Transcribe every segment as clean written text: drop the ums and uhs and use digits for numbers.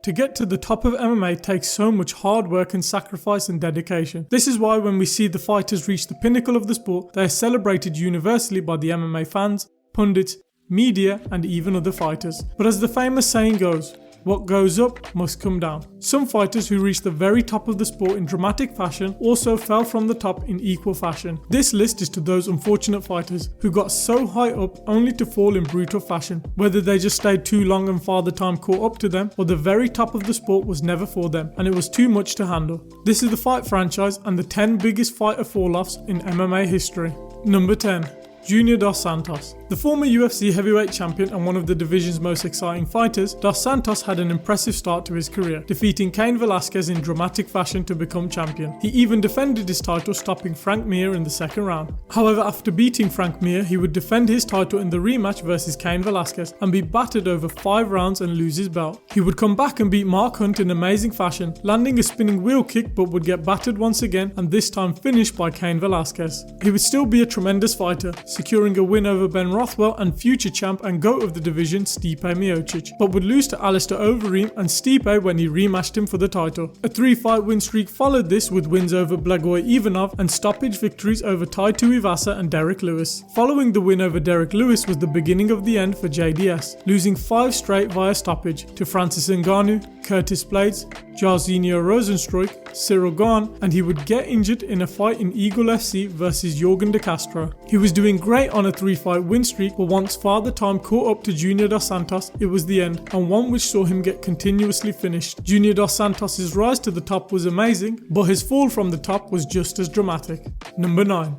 To get to the top of MMA takes so much hard work and sacrifice and dedication. This is why when we see the fighters reach the pinnacle of the sport, they are celebrated universally by the MMA fans, pundits, media, and even other fighters. But as the famous saying goes, what goes up must come down. Some fighters who reached the very top of the sport in dramatic fashion also fell from the top in equal fashion. This list is to those unfortunate fighters who got so high up only to fall in brutal fashion, whether they just stayed too long and Father Time caught up to them, or the very top of the sport was never for them and it was too much to handle. This is the Fight franchise and the 10 biggest fighter fall-offs in MMA history. Number 10. Junior Dos Santos. The former UFC heavyweight champion and one of the division's most exciting fighters, Dos Santos had an impressive start to his career, defeating Cain Velasquez in dramatic fashion to become champion. He even defended his title, stopping Frank Mir in the second round. However, after beating Frank Mir, he would defend his title in the rematch versus Cain Velasquez and be battered over 5 rounds and lose his belt. He would come back and beat Mark Hunt in amazing fashion, landing a spinning wheel kick, but would get battered once again and this time finished by Cain Velasquez. He would still be a tremendous fighter, securing a win over Ben Rothwell and future champ and GOAT of the division Stipe Miocic, but would lose to Alistair Overeem and Stipe when he rematched him for the title. A 3-fight win streak followed this with wins over Blagoy Ivanov and stoppage victories over Tai Tuivasa and Derek Lewis. Following the win over Derek Lewis was the beginning of the end for JDS, losing 5 straight via stoppage to Francis Ngannou, Curtis Blades, Jairzinho Rozenstruik, Cyril Gane, and he would get injured in a fight in Eagle FC versus Jorgen De Castro. He was doing great on a 3-fight win streak, but once Father Time caught up to Junior Dos Santos, it was the end, and one which saw him get continuously finished. Junior Dos Santos' rise to the top was amazing, but his fall from the top was just as dramatic. Number 9.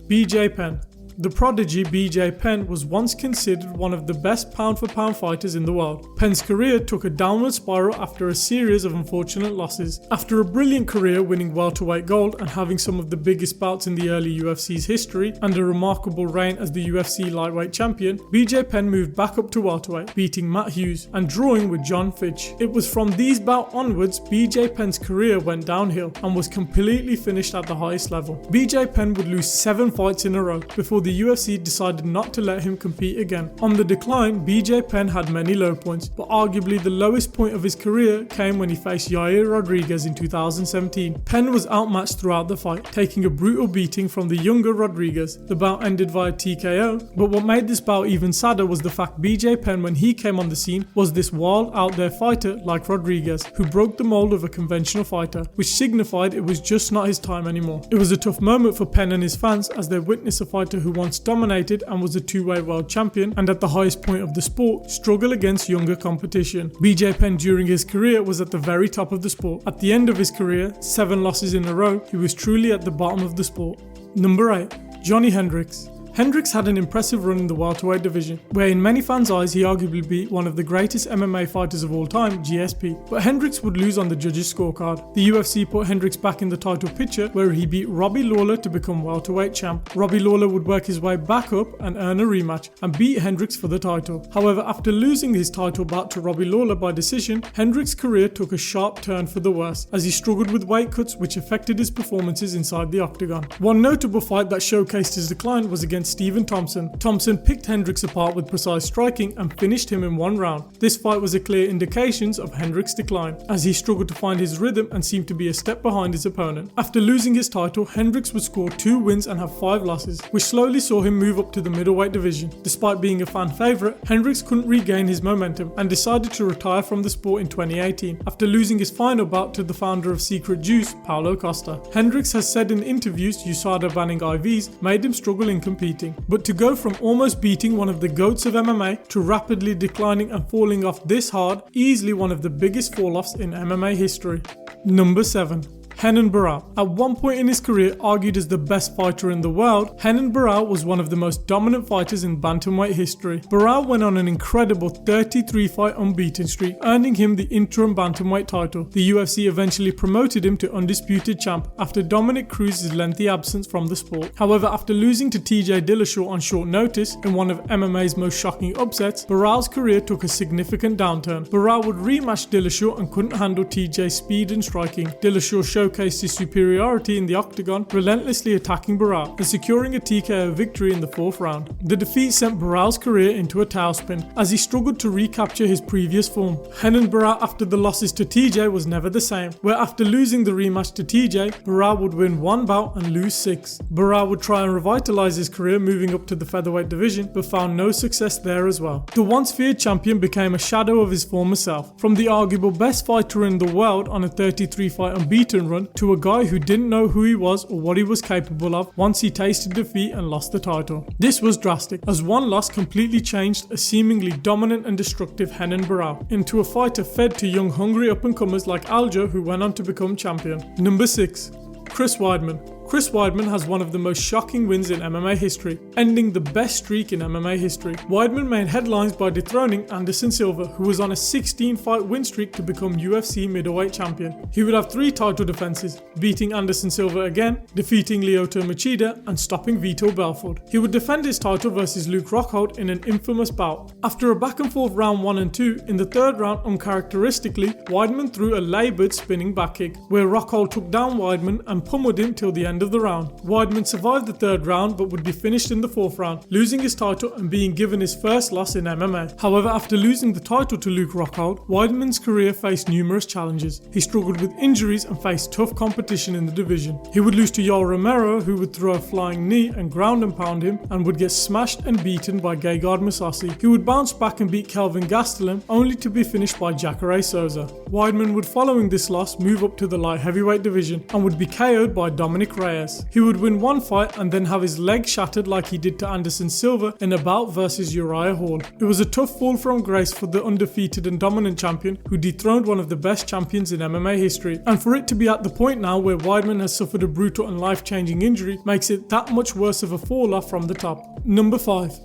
BJ Penn. The prodigy BJ Penn was once considered one of the best pound-for-pound fighters in the world. Penn's career took a downward spiral after a series of unfortunate losses. After a brilliant career winning welterweight gold and having some of the biggest bouts in the early UFC's history and a remarkable reign as the UFC lightweight champion, BJ Penn moved back up to welterweight, beating Matt Hughes and drawing with John Fitch. It was from these bouts onwards BJ Penn's career went downhill and was completely finished at the highest level. BJ Penn would lose 7 fights in a row before the UFC decided not to let him compete again. On the decline, BJ Penn had many low points, but arguably the lowest point of his career came when he faced Yair Rodriguez in 2017. Penn was outmatched throughout the fight, taking a brutal beating from the younger Rodriguez. The bout ended via TKO, but what made this bout even sadder was the fact BJ Penn, when he came on the scene, was this wild out there fighter like Rodriguez, who broke the mold of a conventional fighter, which signified it was just not his time anymore. It was a tough moment for Penn and his fans as they witnessed a fighter who once dominated and was a 2-way world champion and at the highest point of the sport struggle against younger competition. BJ Penn during his career was at the very top of the sport. At the end of his career, 7 losses in a row, he was truly at the bottom of the sport. Number 8. Johnny Hendricks. Hendricks had an impressive run in the welterweight division, where in many fans' eyes he arguably beat one of the greatest MMA fighters of all time, GSP. But Hendricks would lose on the judges' scorecard. The UFC put Hendricks back in the title picture, where he beat Robbie Lawler to become welterweight champ. Robbie Lawler would work his way back up and earn a rematch, and beat Hendricks for the title. However, after losing his title bout to Robbie Lawler by decision, Hendricks' career took a sharp turn for the worse, as he struggled with weight cuts which affected his performances inside the octagon. One notable fight that showcased his decline was against Stephen Thompson. Thompson picked Hendricks apart with precise striking and finished him in 1 round. This fight was a clear indication of Hendricks' decline, as he struggled to find his rhythm and seemed to be a step behind his opponent. After losing his title, Hendricks would score 2 wins and have 5 losses, which slowly saw him move up to the middleweight division. Despite being a fan favourite, Hendricks couldn't regain his momentum and decided to retire from the sport in 2018 after losing his final bout to the founder of Secret Juice, Paulo Costa. Hendricks has said in interviews USADA banning IVs made him struggle in competing. But to go from almost beating one of the GOATs of MMA to rapidly declining and falling off this hard, easily one of the biggest fall-offs in MMA history. Number 7. Hanan Barao. At one point in his career argued as the best fighter in the world, Hanan Barao was one of the most dominant fighters in bantamweight history. Barao went on an incredible 33-fight unbeaten streak, earning him the interim bantamweight title. The UFC eventually promoted him to undisputed champ after Dominic Cruz's lengthy absence from the sport. However, after losing to TJ Dillashaw on short notice in one of MMA's most shocking upsets, Barao's career took a significant downturn. Barao would rematch Dillashaw and couldn't handle TJ's speed and striking. Dillashaw showcased showcased his superiority in the octagon, relentlessly attacking Barao and securing a TKO victory in the 4th round. The defeat sent Barao's career into a tailspin as he struggled to recapture his previous form. Hanan Barao after the losses to TJ was never the same, where after losing the rematch to TJ, Barao would win 1 bout and lose 6. Barao would try and revitalize his career moving up to the featherweight division, but found no success there as well. The once feared champion became a shadow of his former self, from the arguable best fighter in the world on a 33-fight unbeaten run to a guy who didn't know who he was or what he was capable of once he tasted defeat and lost the title. This was drastic, as one loss completely changed a seemingly dominant and destructive Hanan Barao into a fighter fed to young hungry up-and-comers like Aljo, who went on to become champion. Number 6. Chris Weidman. Chris Weidman has one of the most shocking wins in MMA history, ending the best streak in MMA history. Weidman made headlines by dethroning Anderson Silva, who was on a 16-fight win streak to become UFC middleweight champion. He would have 3 title defenses, beating Anderson Silva again, defeating Lyoto Machida, and stopping Vitor Belfort. He would defend his title versus Luke Rockhold in an infamous bout. After a back and forth round 1 and 2, in the 3rd round uncharacteristically, Weidman threw a laboured spinning back kick, where Rockhold took down Weidman and pummeled him till the end of the round. Weidman survived the 3rd round but would be finished in the 4th round, losing his title and being given his first loss in MMA. However, after losing the title to Luke Rockhold, Weidman's career faced numerous challenges. He struggled with injuries and faced tough competition in the division. He would lose to Yoel Romero, who would throw a flying knee and ground and pound him, and would get smashed and beaten by Gegard Mousasi. He would bounce back and beat Kelvin Gastelum, only to be finished by Jacare Souza. Weidman would, following this loss, move up to the light heavyweight division and would be KO'd by Dominic Reyes. He would win 1 fight and then have his leg shattered like he did to Anderson Silva in a bout versus Uriah Hall. It was a tough fall from grace for the undefeated and dominant champion who dethroned one of the best champions in MMA history, and for it to be at the point now where Weidman has suffered a brutal and life-changing injury makes it that much worse of a fall off from the top. Number 5.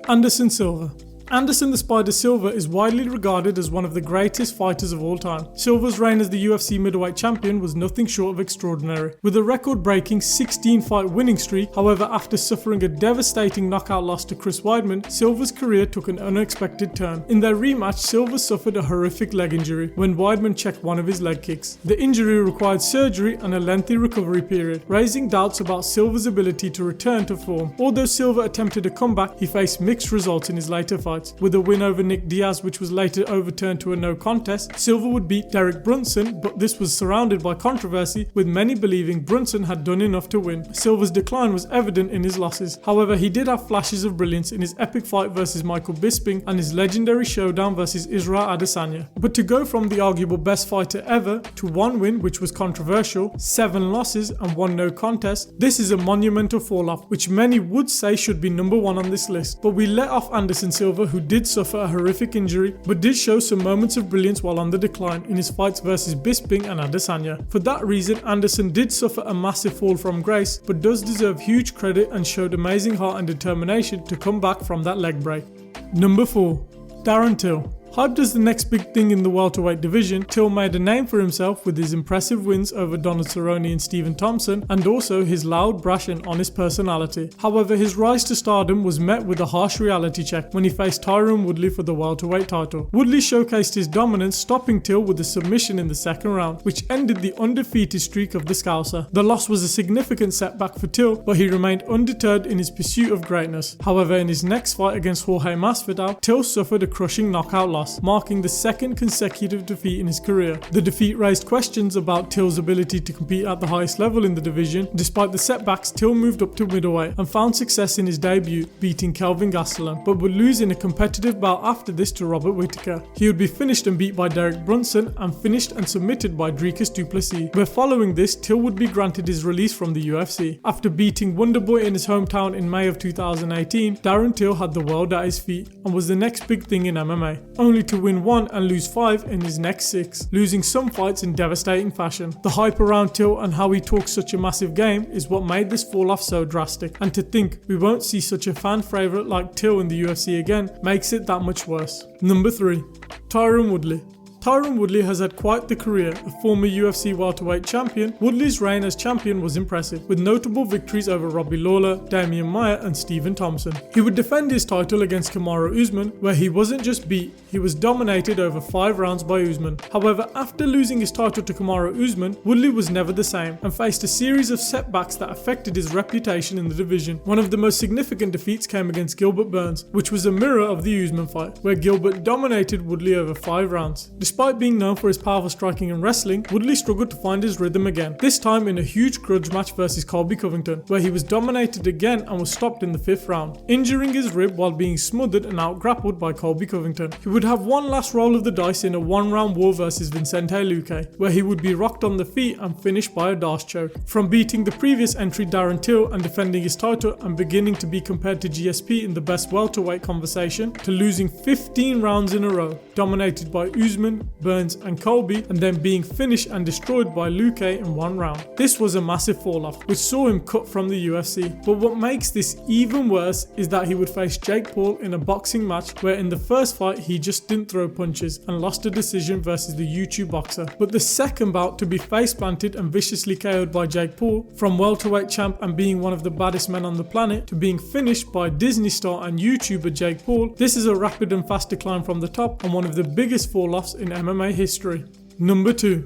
Anderson Silva. Anderson the Spider Silva is widely regarded as one of the greatest fighters of all time. Silva's reign as the UFC middleweight champion was nothing short of extraordinary. With a record-breaking 16-fight winning streak, however, after suffering a devastating knockout loss to Chris Weidman, Silva's career took an unexpected turn. In their rematch, Silva suffered a horrific leg injury when Weidman checked one of his leg kicks. The injury required surgery and a lengthy recovery period, raising doubts about Silva's ability to return to form. Although Silva attempted a comeback, he faced mixed results in his later fights. With a win over Nick Diaz, which was later overturned to a no contest, Silva would beat Derek Brunson, but this was surrounded by controversy, with many believing Brunson had done enough to win. Silva's decline was evident in his losses. However, he did have flashes of brilliance in his epic fight versus Michael Bisping and his legendary showdown versus Israel Adesanya. But to go from the arguable best fighter ever to 1 win, which was controversial, 7 losses and 1 no contest, this is a monumental fall-off, which many would say should be number 1 on this list. But we let off Anderson Silva, who did suffer a horrific injury but did show some moments of brilliance while on the decline in his fights versus Bisping and Adesanya. For that reason, Anderson did suffer a massive fall from grace, but does deserve huge credit and showed amazing heart and determination to come back from that leg break. Number 4. Darren Till. Hyped as the next big thing in the welterweight division, Till made a name for himself with his impressive wins over Donald Cerrone and Stephen Thompson, and also his loud, brash and honest personality. However, his rise to stardom was met with a harsh reality check when he faced Tyron Woodley for the welterweight title. Woodley showcased his dominance, stopping Till with a submission in the 2nd round, which ended the undefeated streak of the Scouser. The loss was a significant setback for Till, but he remained undeterred in his pursuit of greatness. However, in his next fight against Jorge Masvidal, Till suffered a crushing knockout loss, marking the 2nd consecutive defeat in his career. The defeat raised questions about Till's ability to compete at the highest level in the division. Despite the setbacks, Till moved up to middleweight and found success in his debut, beating Kelvin Gastelum, but would lose in a competitive bout after this to Robert Whittaker. He would be finished and beat by Derek Brunson and finished and submitted by Dricus du Plessis, where following this, Till would be granted his release from the UFC. After beating Wonderboy in his hometown in May of 2018, Darren Till had the world at his feet and was the next big thing in MMA, only to win 1 and lose 5 in his next 6, losing some fights in devastating fashion. The hype around Till and how he talks such a massive game is what made this fall off so drastic, and to think we won't see such a fan favourite like Till in the UFC again makes it that much worse. Number 3. Tyron Woodley. Tyron Woodley has had quite the career. A former UFC welterweight champion, Woodley's reign as champion was impressive, with notable victories over Robbie Lawler, Damian Maia and Stephen Thompson. He would defend his title against Kamaru Usman, where he wasn't just beat, he was dominated over 5 rounds by Usman. However, after losing his title to Kamaru Usman, Woodley was never the same and faced a series of setbacks that affected his reputation in the division. One of the most significant defeats came against Gilbert Burns, which was a mirror of the Usman fight, where Gilbert dominated Woodley over 5 rounds. Despite being known for his powerful striking and wrestling, Woodley struggled to find his rhythm again, this time in a huge grudge match versus Colby Covington, where he was dominated again and was stopped in the 5th round, injuring his rib while being smothered and out-grappled by Colby Covington. He would have one last roll of the dice in a 1-round war versus Vicente Luque, where he would be rocked on the feet and finished by a Darce choke. From beating the previous entry Darren Till and defending his title and beginning to be compared to GSP in the best welterweight conversation, to losing 15 rounds in a row, dominated by Usman, Burns and Colby, and then being finished and destroyed by Luque in 1 round. This was a massive fall-off, which saw him cut from the UFC. But what makes this even worse is that he would face Jake Paul in a boxing match where in the first fight he just didn't throw punches and lost a decision versus the YouTube boxer. But the second bout to be face planted and viciously KO'd by Jake Paul, from welterweight champ and being one of the baddest men on the planet to being finished by Disney star and YouTuber Jake Paul, this is a rapid and fast decline from the top and one of the biggest fall-offs in MMA history. Number 2.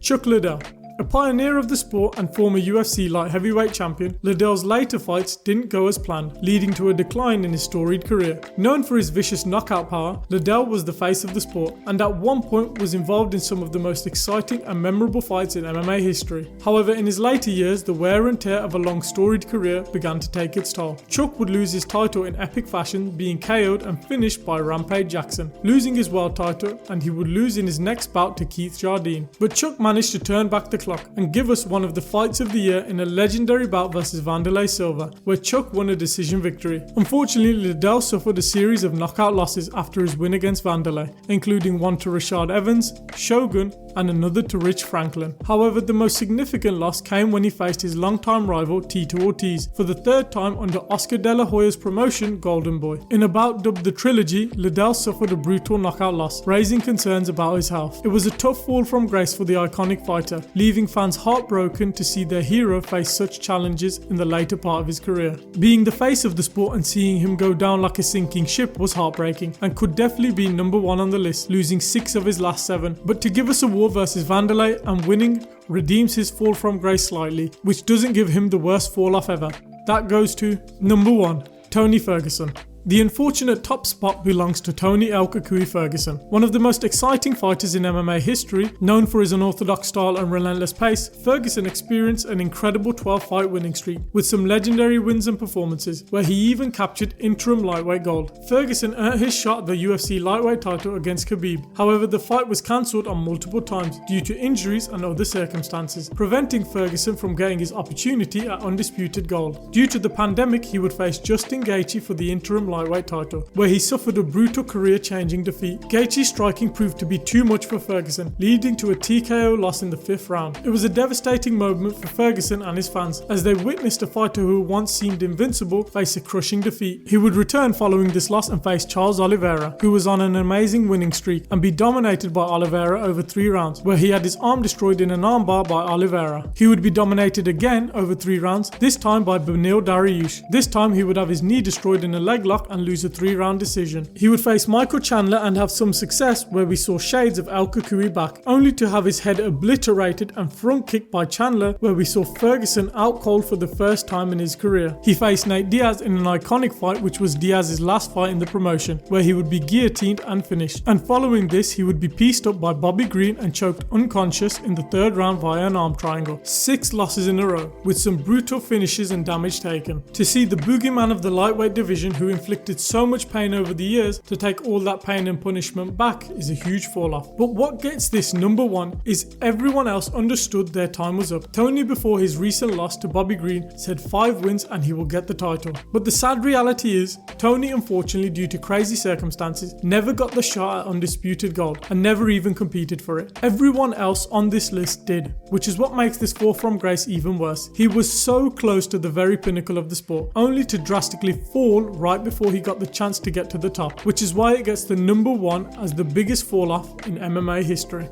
Chuck Liddell. A pioneer of the sport and former UFC light heavyweight champion, Liddell's later fights didn't go as planned, leading to a decline in his storied career. Known for his vicious knockout power, Liddell was the face of the sport and at one point was involved in some of the most exciting and memorable fights in MMA history. However, in his later years, the wear and tear of a long storied career began to take its toll. Chuck would lose his title in epic fashion, being KO'd and finished by Rampage Jackson, losing his world title, and he would lose in his next bout to Keith Jardine. But Chuck managed to turn back the clock and give us one of the fights of the year in a legendary bout versus Wanderlei Silva, where Chuck won a decision victory. Unfortunately, Liddell suffered a series of knockout losses after his win against Wanderlei, including one to Rashad Evans, Shogun, and another to Rich Franklin. However, the most significant loss came when he faced his longtime rival Tito Ortiz for the 3rd time under Oscar De La Hoya's promotion Golden Boy. In a bout dubbed the Trilogy, Liddell suffered a brutal knockout loss, raising concerns about his health. It was a tough fall from grace for the iconic fighter, leaving fans heartbroken to see their hero face such challenges in the later part of his career. Being the face of the sport and seeing him go down like a sinking ship was heartbreaking and could definitely be number 1 on the list, losing 6 of his last 7. But to give us a war versus Wanderlei and winning redeems his fall from grace slightly, which doesn't give him the worst fall off ever. That goes to number 1, Tony Ferguson. The unfortunate top spot belongs to Tony El Cucuy Ferguson, one of the most exciting fighters in MMA history. Known for his unorthodox style and relentless pace, Ferguson experienced an incredible 12-fight winning streak, with some legendary wins and performances, where he even captured interim lightweight gold. Ferguson earned his shot at the UFC lightweight title against Khabib. However, the fight was cancelled on multiple times due to injuries and other circumstances, preventing Ferguson from getting his opportunity at undisputed gold. Due to the pandemic, he would face Justin Gaethje for the interim lightweight title, where he suffered a brutal career-changing defeat. Gaethje's striking proved to be too much for Ferguson, leading to a TKO loss in the 5th round. It was a devastating moment for Ferguson and his fans, as they witnessed a fighter who once seemed invincible face a crushing defeat. He would return following this loss and face Charles Oliveira, who was on an amazing winning streak, and be dominated by Oliveira over 3 rounds, where he had his arm destroyed in an armbar by Oliveira. He would be dominated again over 3 rounds, this time by Beneil Dariush. This time he would have his knee destroyed in a leg lock and lose a 3-round decision. He would face Michael Chandler and have some success, where we saw shades of El Cucuy back, only to have his head obliterated and front kicked by Chandler, where we saw Ferguson out cold for the first time in his career. He faced Nate Diaz in an iconic fight, which was Diaz's last fight in the promotion, where he would be guillotined and finished. And following this, he would be pieced up by Bobby Green and choked unconscious in the 3rd round via an arm triangle. 6 losses in a row, with some brutal finishes and damage taken. To see the boogeyman of the lightweight division, who inflicted so much pain over the years, to take all that pain and punishment back is a huge fall off. But what gets this number 1 is everyone else understood their time was up. Tony, before his recent loss to Bobby Green, said 5 wins and he will get the title. But the sad reality is, Tony, unfortunately due to crazy circumstances, never got the shot at undisputed gold and never even competed for it. Everyone else on this list did, which is what makes this fall from grace even worse. He was so close to the very pinnacle of the sport, only to drastically fall right before before he got the chance to get to the top, which is why it gets the number 1 as the biggest fall off in MMA history.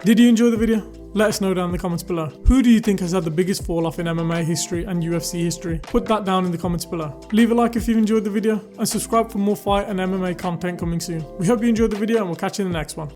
Did you enjoy the video? Let us know down in the comments below. Who do you think has had the biggest fall off in MMA history and UFC history? Put that down in the comments below. Leave a like if you enjoyed the video and subscribe for more fight and MMA content coming soon. We hope you enjoyed the video and we'll catch you in the next one.